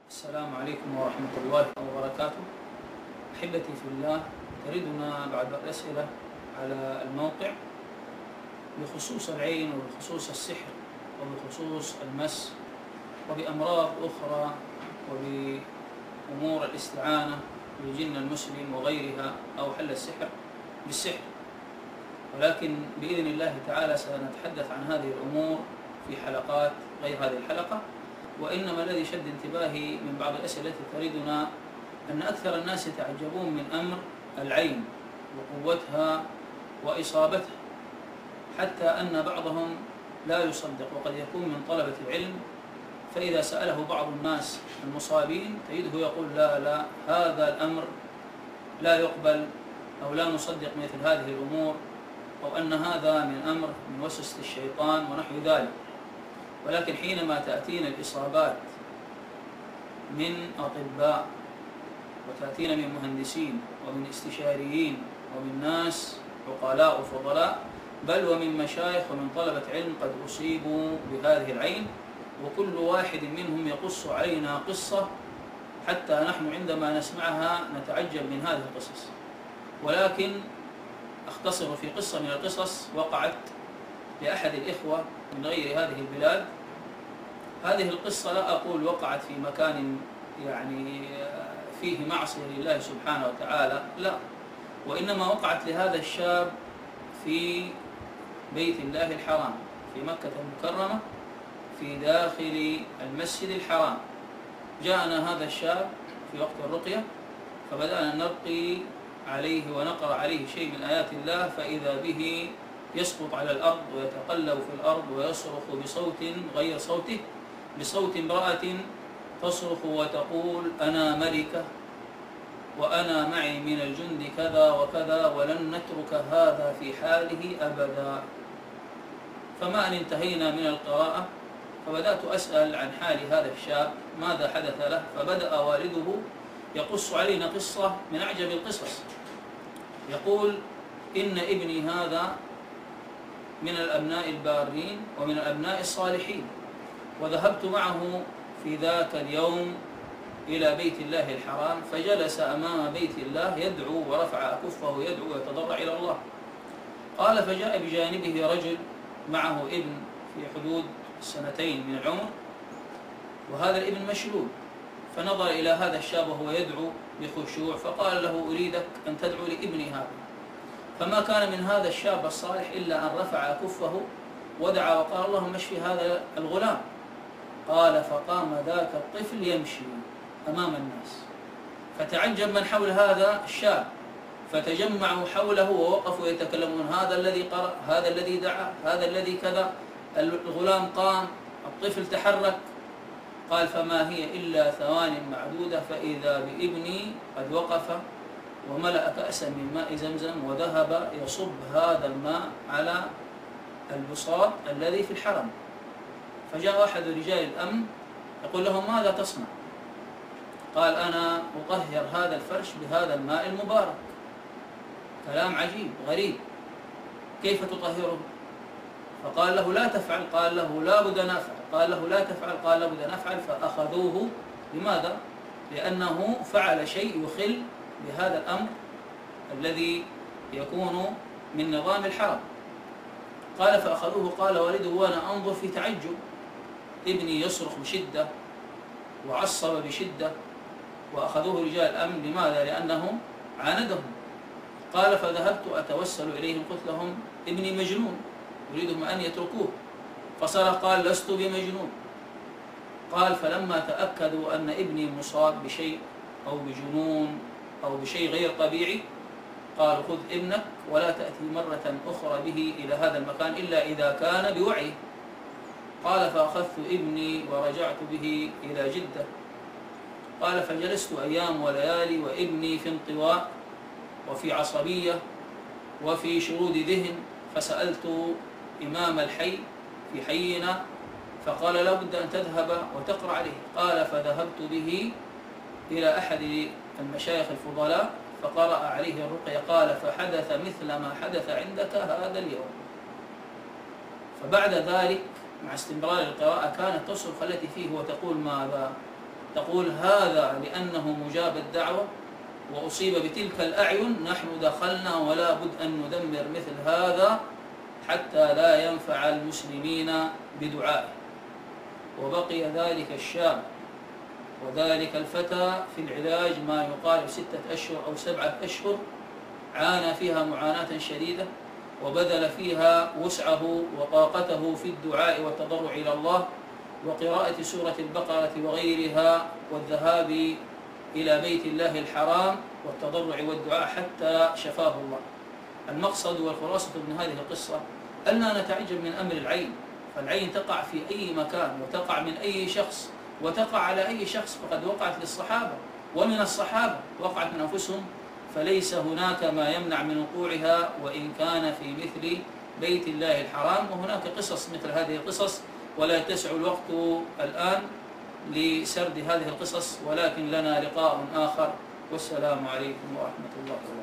السلام عليكم ورحمة الله وبركاته. أحبتي في الله، تردنا بعض الأسئلة على الموقع بخصوص العين وبخصوص السحر وبخصوص المس وبأمراض أخرى وبأمور الاستعانة بالجن المسلم وغيرها أو حل السحر بالسحر، ولكن بإذن الله تعالى سنتحدث عن هذه الأمور في حلقات غير هذه الحلقة. وإنما الذي شد انتباهي من بعض الأسئلة التي تريدنا أن أكثر الناس يتعجبون من أمر العين وقوتها وإصابتها، حتى أن بعضهم لا يصدق، وقد يكون من طلبة العلم، فإذا سأله بعض الناس المصابين تجده يقول لا هذا الأمر لا يقبل أو لا نصدق مثل هذه الأمور، أو أن هذا من أمر من وسوسة الشيطان ونحو ذلك. ولكن حينما تأتينا الإصابات من أطباء وتأتينا من مهندسين ومن استشاريين ومن ناس عقلاء وفضلاء، بل ومن مشايخ ومن طلبة علم قد أصيبوا بهذه العين، وكل واحد منهم يقص علينا قصة حتى نحن عندما نسمعها نتعجب من هذه القصص. ولكن أختصر في قصة من القصص وقعت لأحد الإخوة من غير هذه البلاد. هذه القصة لا أقول وقعت في مكان يعني فيه معصية لله سبحانه وتعالى، لا، وإنما وقعت لهذا الشاب في بيت الله الحرام في مكة المكرمة في داخل المسجد الحرام. جاءنا هذا الشاب في وقت الرقية، فبدأنا نرقي عليه ونقرأ عليه شيء من آيات الله، فإذا به يسقط على الأرض ويتقلب في الأرض ويصرخ بصوت غير صوته، بصوت امرأة تصرخ وتقول: أنا ملكة وأنا معي من الجند كذا وكذا ولن نترك هذا في حاله أبدا. فما أن انتهينا من القراءة فبدأت أسأل عن حال هذا الشاب ماذا حدث له، فبدأ والده يقص علينا قصة من أعجب القصص. يقول: إن ابني هذا من الأبناء البارين ومن الأبناء الصالحين، وذهبت معه في ذاك اليوم إلى بيت الله الحرام، فجلس أمام بيت الله يدعو ورفع أكفه يدعو ويتضرع إلى الله. قال: فجاء بجانبه رجل معه ابن في حدود 2 من العمر، وهذا الابن مشلول، فنظر إلى هذا الشاب وهو يدعو بخشوع فقال له: أريدك أن تدعو لابني هذا. فما كان من هذا الشاب الصالح إلا أن رفع كفه ودعا وقال: اللهم اشف هذا الغلام. قال: فقام ذاك الطفل يمشي أمام الناس، فتعجب من حول هذا الشاب، فتجمعوا حوله ووقفوا يتكلمون: هذا الذي قرأ، هذا الذي دعا، هذا الذي كذا. الغلام قام، الطفل تحرك. قال: فما هي إلا ثوان معدودة فإذا بابني قد وقف وملأ كأسا من ماء زمزم وذهب يصب هذا الماء على البساط الذي في الحرم. فجاء أحد رجال الأمن يقول لهم: ماذا تصنع؟ قال: أنا أطهر هذا الفرش بهذا الماء المبارك. كلام عجيب غريب، كيف تطهره؟ فقال له: لا تفعل. قال له: لا بد نفعل. قال له: لا تفعل. قال: لا بد نفعل. فأخذوه. لماذا؟ لأنه فعل شيء يخل بهذا الأمر الذي يكون من نظام الحرم. قال: فأخذوه. قال والده وأنا أنظر في تعجب: ابني يصرخ بشدة وعصب بشدة، وأخذوه رجال الأمن. لماذا؟ لأنه عاندهم. قال: فذهبت أتوسل إليهم قلت لهم: ابني مجنون، أريدهم أن يتركوه. فصرخ قال: لست بمجنون. قال: فلما تأكدوا أن ابني مصاب بشيء أو بجنون أو بشيء غير طبيعي، قال: خذ ابنك ولا تأتي مرة أخرى به إلى هذا المكان إلا إذا كان بوعيه. قال: فأخذت ابني ورجعت به إلى جدة. قال: فجلست أيام وليالي وابني في انطواء وفي عصبية وفي شرود ذهن، فسألت إمام الحي في حينا فقال: لا بد أن تذهب وتقرأ عليه. قال: فذهبت به إلى أحد المشايخ الفضلاء فقرأ عليه الرقية. قال: فحدث مثل ما حدث عندك هذا اليوم. فبعد ذلك مع استمرار القراءة كانت تصرخ التي فيه وتقول: ماذا؟ تقول هذا لأنه مجاب الدعوة وأصيب بتلك الأعين نحن دخلنا ولا بد أن ندمر مثل هذا حتى لا ينفع المسلمين بدعائه. وبقي ذلك الشاب وذلك الفتى في العلاج ما يقارب 6 أشهر أو 7 أشهر، عانى فيها معاناة شديدة وبذل فيها وسعه وطاقته في الدعاء والتضرع إلى الله وقراءة سورة البقرة وغيرها والذهاب إلى بيت الله الحرام والتضرع والدعاء حتى شفاه الله. المقصد والخلاصة من هذه القصة أننا نتعجب من أمر العين، فالعين تقع في أي مكان وتقع من أي شخص وتقع على أي شخص، فقد وقعت للصحابة ومن الصحابة وقعت من أنفسهم، فليس هناك ما يمنع من وقوعها وإن كان في مثل بيت الله الحرام. وهناك قصص مثل هذه القصص ولا يتسع الوقت الآن لسرد هذه القصص، ولكن لنا لقاء آخر، والسلام عليكم ورحمة الله وبركاته.